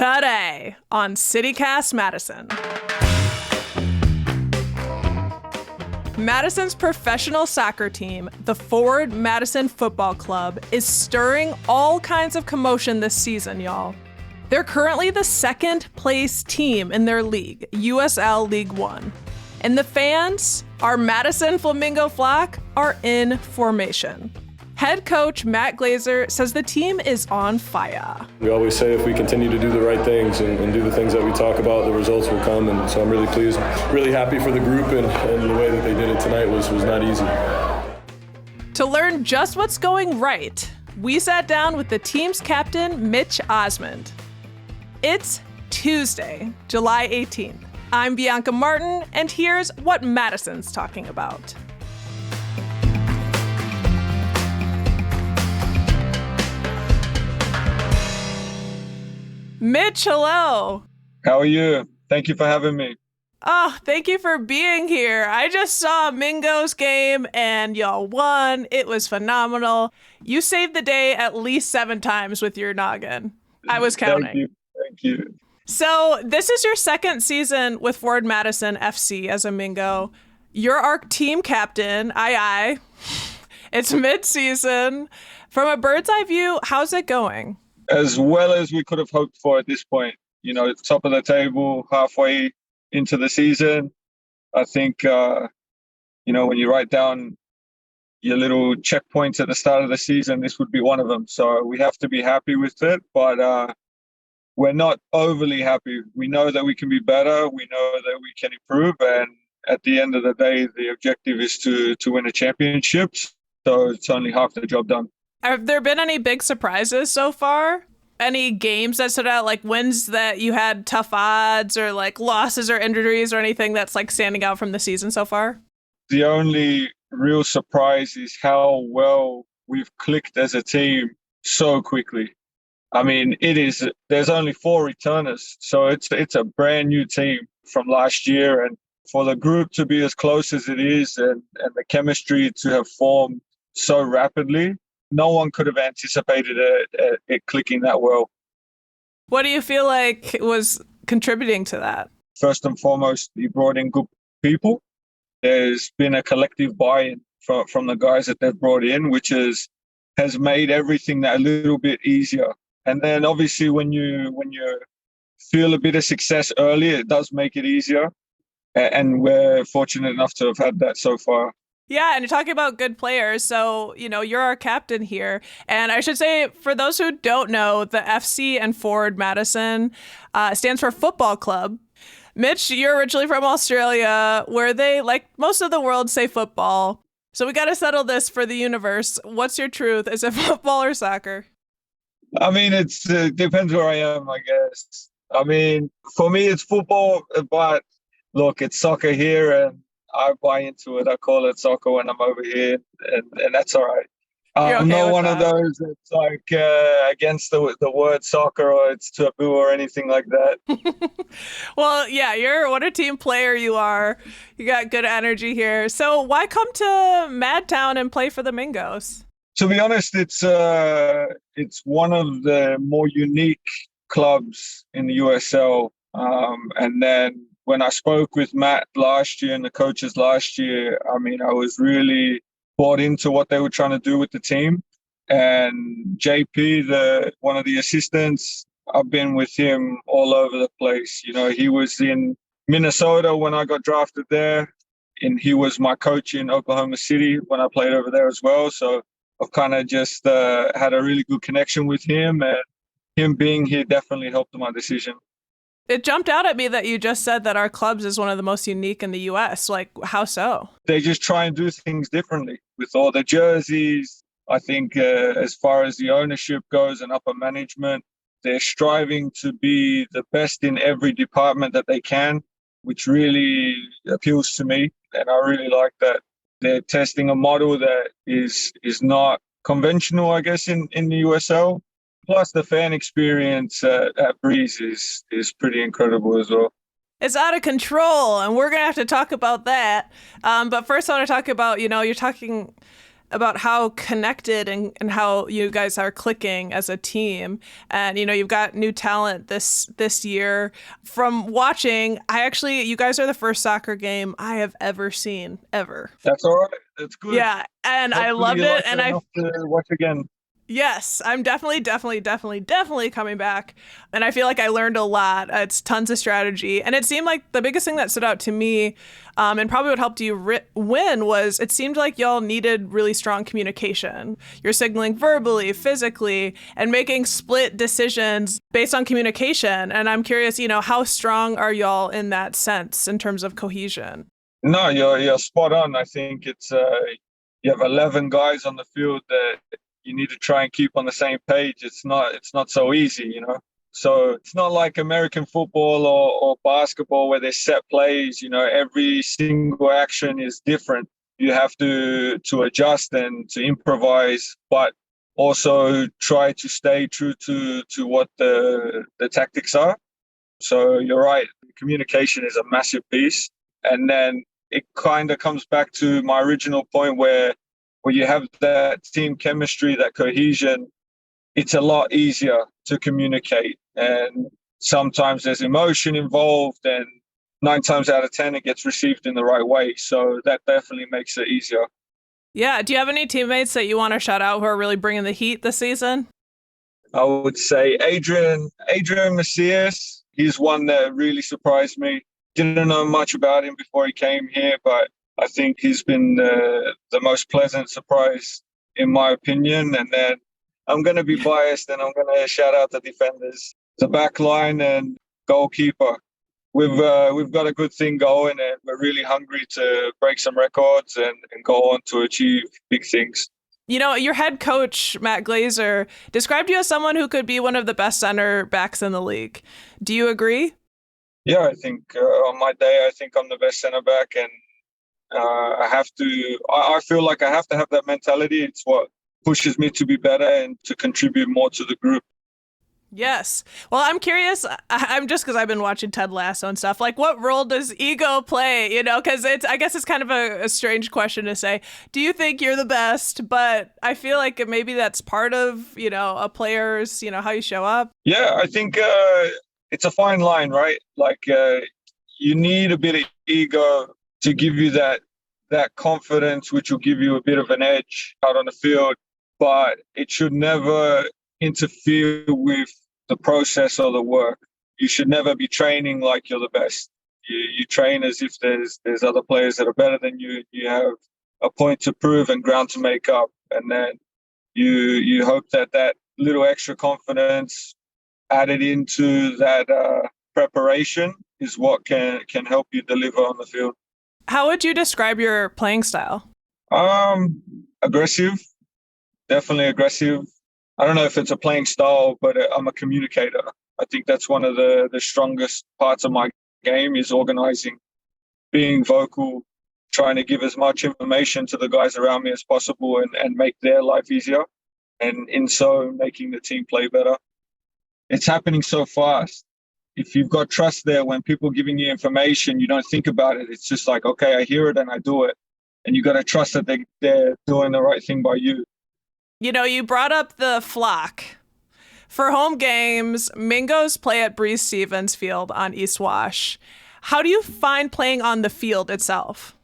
today on CityCast Madison. Madison's professional soccer team, the Forward Madison Football Club, is stirring all kinds of commotion this season, y'all. They're currently the second place team in their league, USL League One. And the fans, our Madison Flamingo flock, are in formation. Head coach Matt Glazer says the team is on fire. We always say if we continue to do the right things and do the things that we talk about, the results will come. And so I'm really pleased, really happy for the group, and the way that they did it tonight was not easy. To learn just what's going right, we sat down with the team's captain, Mitch Osmond. It's Tuesday, July 18th. I'm Bianca Martin, and here's what Madison's talking about. Mitch, hello. How are you? Thank you for having me. Oh, thank you for being here. I just saw Mingo's game and y'all won. It was phenomenal. You saved the day at least 7 times with your noggin. I was counting. Thank you. So this is your second season with Forward Madison FC as a Mingo. You're our team captain. Aye. It's mid-season. From a bird's eye view, how's it going? As well as we could have hoped for at this point. You know, top of the table, halfway into the season. I think, when you write down your little checkpoints at the start of the season, this would be one of them. So we have to be happy with it, but we're not overly happy. We know that we can be better. We know that we can improve. And at the end of the day, the objective is to win a championship. So it's only half the job done. Have there been any big surprises so far? Any games that stood out, like wins that you had tough odds, or like losses or injuries or anything that's like standing out from the season so far? The only real surprise is how well we've clicked as a team so quickly. I mean, there's only 4 returners, so it's a brand new team from last year, and for the group to be as close as it is and the chemistry to have formed so rapidly, no one could have anticipated it clicking that well. What do you feel like was contributing to that? First and foremost, you brought in good people. There's been a collective buy-in from the guys that they've brought in, which has made everything that a little bit easier. And then obviously when you feel a bit of success early, it does make it easier. And we're fortunate enough to have had that so far. Yeah, and you're talking about good players, so, you're our captain here. And I should say, for those who don't know, the FC and Forward Madison stands for Football Club. Mitch, you're originally from Australia, where they, like most of the world, say football. So we got to settle this for the universe. What's your truth? Is it football or soccer? I mean, it depends where I am, I guess. I mean, for me, it's football, but look, it's soccer here, and I buy into it. I call it soccer when I'm over here, and that's all right. I'm not one of those that's like against the word soccer, or it's taboo or anything like that. Well, yeah, what a team player you are. You got good energy here. So why come to Madtown and play for the Mingos? To be honest, it's one of the more unique clubs in the USL, and then when I spoke with Matt last year and the coaches last year, I mean, I was really bought into what they were trying to do with the team. And JP, one of the assistants, I've been with him all over the place. He was in Minnesota when I got drafted there, and he was my coach in Oklahoma City when I played over there as well. So I've kind of just had a really good connection with him, and him being here definitely helped my decision. It jumped out at me that you just said that our clubs is one of the most unique in the U.S. Like, how so? They just try and do things differently with all the jerseys. I think as far as the ownership goes and upper management, they're striving to be the best in every department that they can, which really appeals to me. And I really like that they're testing a model that is not conventional, I guess, in the USL. Plus, the fan experience at Breeze is pretty incredible as well. It's out of control, and we're going to have to talk about that. But first, I want to talk about, you're talking about how connected and how you guys are clicking as a team. And, you've got new talent this year. From watching, you guys are the first soccer game I have ever seen, ever. That's all right. That's good. Yeah, and Hopefully I loved it. And to watch again. Yes, I'm definitely coming back. And I feel like I learned a lot. It's tons of strategy. And it seemed like the biggest thing that stood out to me, and probably what helped you win, was it seemed like y'all needed really strong communication. You're signaling verbally, physically, and making split decisions based on communication. And I'm curious, how strong are y'all in that sense in terms of cohesion? No, you're spot on. I think it's you have 11 guys on the field that you need to try and keep on the same page. It's not so easy, So it's not like American football or basketball where there's set plays. Every single action is different. You have to adjust and to improvise, but also try to stay true to what the tactics are. So you're right. Communication is a massive piece. And then it kind of comes back to my original point where you have that team chemistry, that cohesion, it's a lot easier to communicate. And sometimes there's emotion involved, and 9 times out of 10, it gets received in the right way. So that definitely makes it easier. Yeah. Do you have any teammates that you want to shout out who are really bringing the heat this season? I would say Adrian Macias. He's one that really surprised me. Didn't know much about him before he came here, but I think he's been the most pleasant surprise, in my opinion. And then I'm going to be biased, and I'm going to shout out the defenders, the back line and goalkeeper. We've got a good thing going, and we're really hungry to break some records and go on to achieve big things. Your head coach, Matt Glazer, described you as someone who could be one of the best center backs in the league. Do you agree? Yeah, I think on my day, I think I'm the best center back, and I feel like I have to have that mentality. It's what pushes me to be better and to contribute more to the group. Yes. Well, I'm curious. I'm just because I've been watching Ted Lasso and stuff. Like, what role does ego play? Because I guess it's kind of a strange question to say. Do you think you're the best? But I feel like maybe that's part of a player's how you show up. Yeah, I think it's a fine line, right? Like you need a bit of ego to give you that confidence, which will give you a bit of an edge out on the field. But it should never interfere with the process or the work. You should never be training like you're the best. You train as if there's other players that are better than you. You have a point to prove and ground to make up. And then you hope that little extra confidence added into that preparation is what can help you deliver on the field. How would you describe your playing style? Aggressive, definitely aggressive. I don't know if it's a playing style, but I'm a communicator. I think that's one of the strongest parts of my game is organizing, being vocal, trying to give as much information to the guys around me as possible and make their life easier. And in so making the team play better. It's happening so fast. If you've got trust there, when people are giving you information, you don't think about it. It's just like, okay, I hear it and I do it. And you got to trust that they're doing the right thing by you. You brought up the flock. For home games, Mingos play at Breeze Stevens Field on East Wash. How do you find playing on the field itself?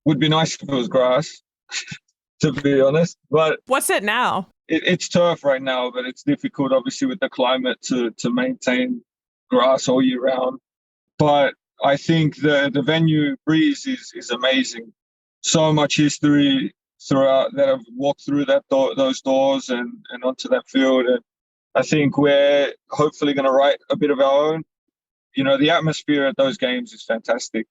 Would be nice if it was grass, to be honest. But what's it now? It's turf right now, but it's difficult, obviously, with the climate to maintain grass all year round. But I think the venue Breeze is amazing. So much history throughout that have walked through those doors and onto that field. And I think we're hopefully going to write a bit of our own. The atmosphere at those games is fantastic.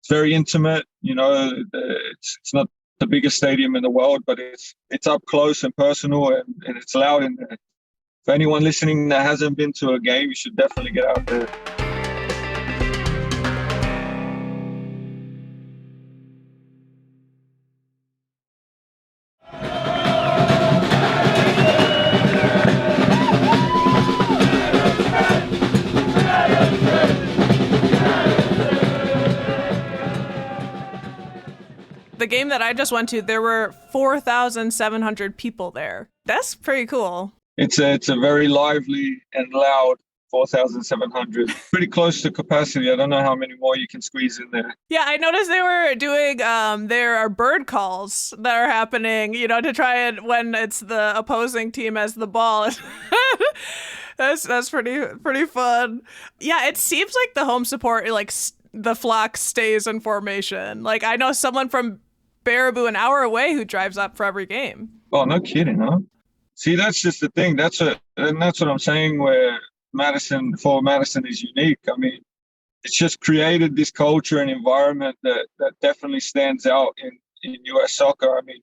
It's very intimate. It's not the biggest stadium in the world, but it's up close and personal, and it's loud in there. For anyone listening that hasn't been to a game, you should definitely get out there. The game that I just went to, there were 4,700 people there. That's pretty cool. It's a very lively and loud 4,700. Pretty close to capacity. I don't know how many more you can squeeze in there. Yeah, I noticed they were doing, there are bird calls that are happening, to try and when it's the opposing team has the ball. That's pretty fun. Yeah, it seems like the home support, like the flock stays in formation. Like I know someone from Baraboo an hour away who drives up for every game. Oh, no kidding, huh? See, that's just the thing. That's what I'm saying. Where Madison is unique. I mean, it's just created this culture and environment that definitely stands out in U.S. soccer. I mean,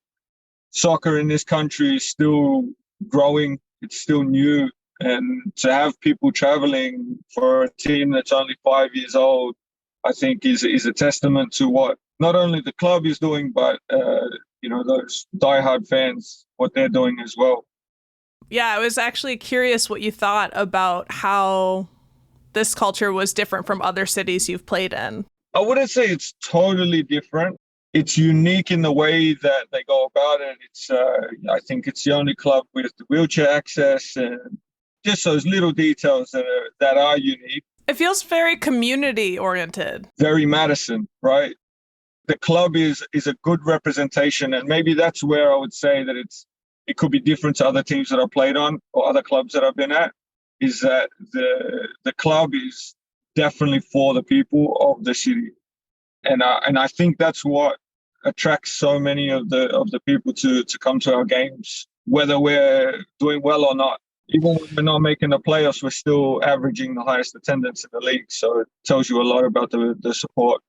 soccer in this country is still growing. It's still new. And to have people traveling for a team that's only 5 years old, I think is a testament to what not only the club is doing, but those diehard fans, what they're doing as well. Yeah, I was actually curious what you thought about how this culture was different from other cities you've played in. I wouldn't say it's totally different. It's unique in the way that they go about it. I think it's the only club with the wheelchair access and just those little details that are unique. It feels very community oriented. Very Madison, right? The club is a good representation, and maybe that's where I would say that it could be different to other teams that I've played on or other clubs that I've been at, is that the club is definitely for the people of the city. And I think that's what attracts so many of the people to come to our games, whether we're doing well or not. Even when we're not making the playoffs, we're still averaging the highest attendance in the league. So it tells you a lot about the support.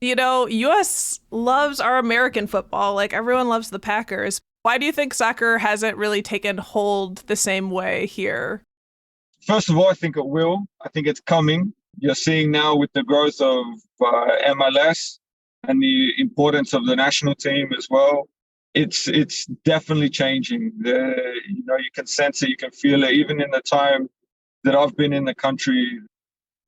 U.S. loves our American football. Like everyone loves the Packers. Why do you think soccer hasn't really taken hold the same way here? First of all, I think it will. I think it's coming. You're seeing now with the growth of MLS and the importance of the national team as well. It's definitely changing. You can sense it, you can feel it. Even in the time that I've been in the country,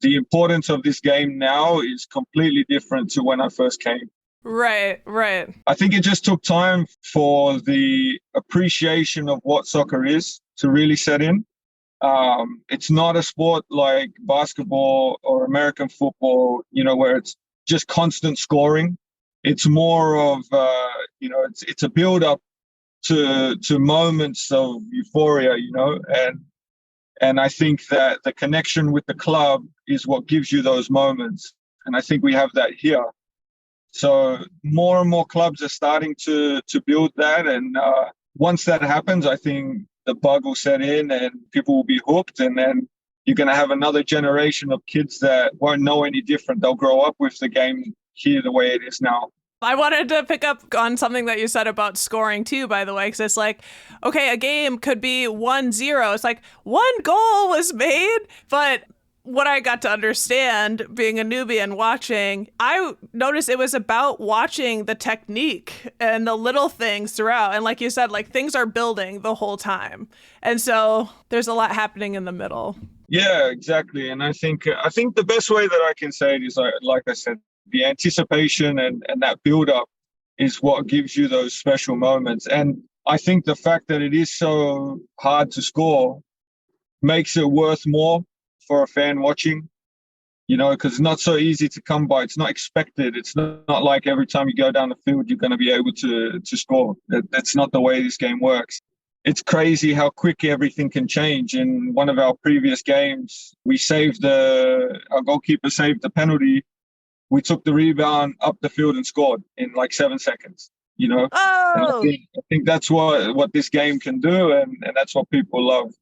the importance of this game now is completely different to when I first came. Right. I think it just took time for the appreciation of what soccer is to really set in. It's not a sport like basketball or American football, where it's just constant scoring. It's more of, it's a build up to moments of euphoria, and I think that the connection with the club is what gives you those moments. And I think we have that here. So more and more clubs are starting to build that. And once that happens, I think the bug will set in and people will be hooked. And then you're going to have another generation of kids that won't know any different. They'll grow up with the game here the way it is now. I wanted to pick up on something that you said about scoring too, by the way, because it's like, okay, a game could be 1-0. It's like one goal was made, but what I got to understand being a newbie and watching, I noticed it was about watching the technique and the little things throughout. And like you said, like things are building the whole time. And so there's a lot happening in the middle. Yeah, exactly. And I think the best way that I can say it is, like I said, the anticipation and that build up is what gives you those special moments. And I think the fact that it is so hard to score makes it worth more for a fan watching, because it's not so easy to come by. It's not expected. It's not like every time you go down the field, you're going to be able to score. That's not the way this game works. It's crazy how quick everything can change. In one of our previous games, our goalkeeper saved the penalty. We took the rebound up the field and scored in like 7 seconds, Oh! And I think that's what this game can do, and that's what people love.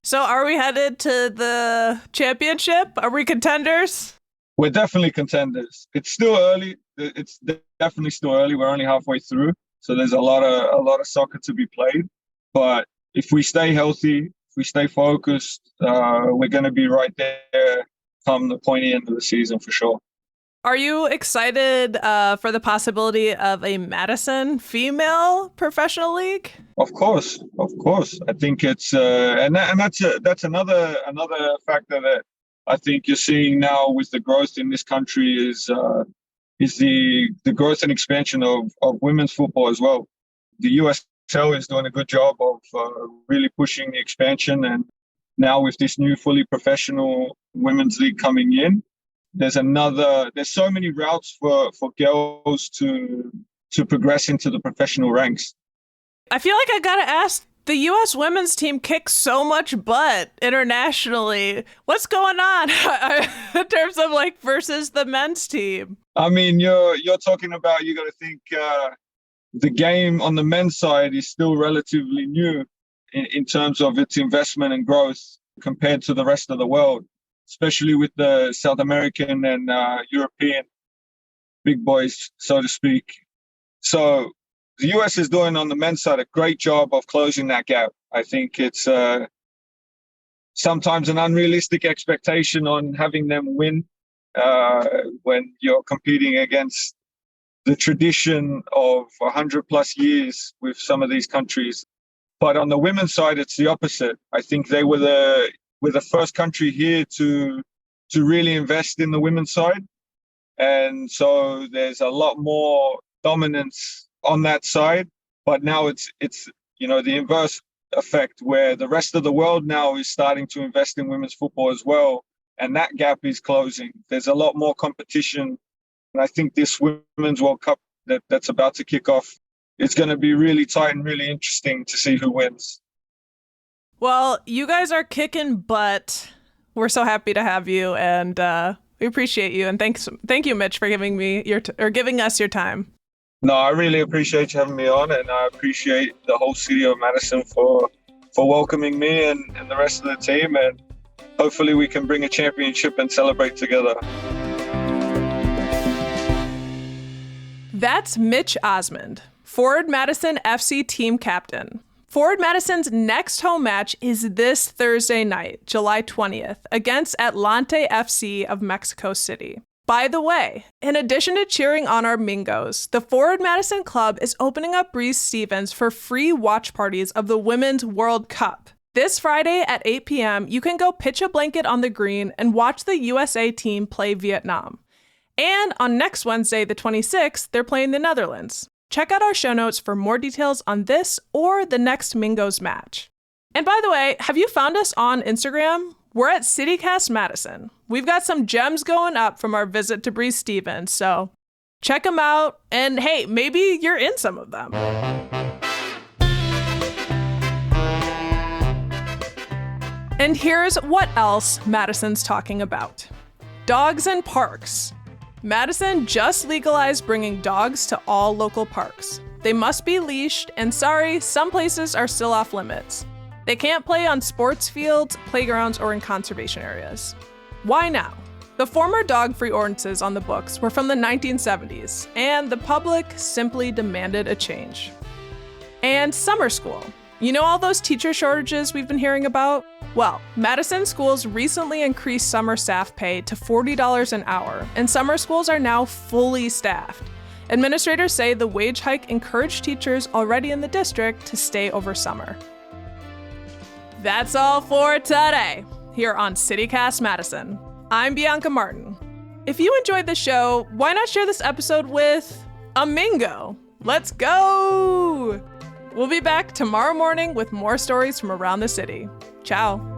So are we headed to the championship? Are we contenders? We're definitely contenders. It's still early. It's definitely still early. We're only halfway through. So there's a lot of soccer to be played. But if we stay healthy, if we stay focused, we're going to be right there come the pointy end of the season for sure. Are you excited for the possibility of a Madison female professional league? Of course. I think it's that's another factor that I think you're seeing now with the growth in this country is is the growth and expansion of women's football as well. The USL is doing a good job of really pushing the expansion, and now with this new fully professional women's league coming in, there's so many routes for girls to progress into the professional ranks. I feel like I gotta ask, the U.S. women's team kicks so much butt internationally. What's going on in terms of like versus the men's team? I mean, you're talking about, you got to think the game on the men's side is still relatively new in terms of its investment and growth compared to the rest of the world, especially with the South American and European big boys, so to speak. So the US is doing on the men's side a great job of closing that gap. I think it's sometimes an unrealistic expectation on having them win when you're competing against the tradition of 100 plus years with some of these countries. But on the women's side, it's the opposite. I think they were the first country here to really invest in the women's side. And so there's a lot more dominance on that side, but now it's the inverse effect where the rest of the world now is starting to invest in women's football as well, and that gap is closing. There's a lot more competition, and I think this Women's World Cup that's about to kick off, it's going to be really tight and really interesting to see who wins. Well, you guys are kicking butt. We're so happy to have you, and we appreciate you. And thank you, Mitch, for giving me giving us your time. No, I really appreciate you having me on, and I appreciate the whole city of Madison for welcoming me and the rest of the team, and hopefully we can bring a championship and celebrate together. That's Mitch Osmond, Forward Madison FC team captain. Forward Madison's next home match is this Thursday night, July 20th, against Atlante FC of Mexico City. By the way, in addition to cheering on our Mingos, the Forward Madison Club is opening up Breeze Stevens for free watch parties of the Women's World Cup. This Friday at 8 p.m., you can go pitch a blanket on the green and watch the USA team play Vietnam. And on next Wednesday, the 26th, they're playing the Netherlands. Check out our show notes for more details on this or the next Mingos match. And by the way, have you found us on Instagram? We're at CityCast Madison. We've got some gems going up from our visit to Breeze Stevens, so check them out, and hey, maybe you're in some of them. And here's what else Madison's talking about. Dogs and parks. Madison just legalized bringing dogs to all local parks. They must be leashed, and sorry, some places are still off limits. They can't play on sports fields, playgrounds, or in conservation areas. Why now? The former dog-free ordinances on the books were from the 1970s, and the public simply demanded a change. And summer school. You know all those teacher shortages we've been hearing about? Well, Madison schools recently increased summer staff pay to $40 an hour, and summer schools are now fully staffed. Administrators say the wage hike encouraged teachers already in the district to stay over summer. That's all for today, here on CityCast Madison. I'm Bianca Martin. If you enjoyed the show, why not share this episode with a Mingo? Let's go! We'll be back tomorrow morning with more stories from around the city. Ciao.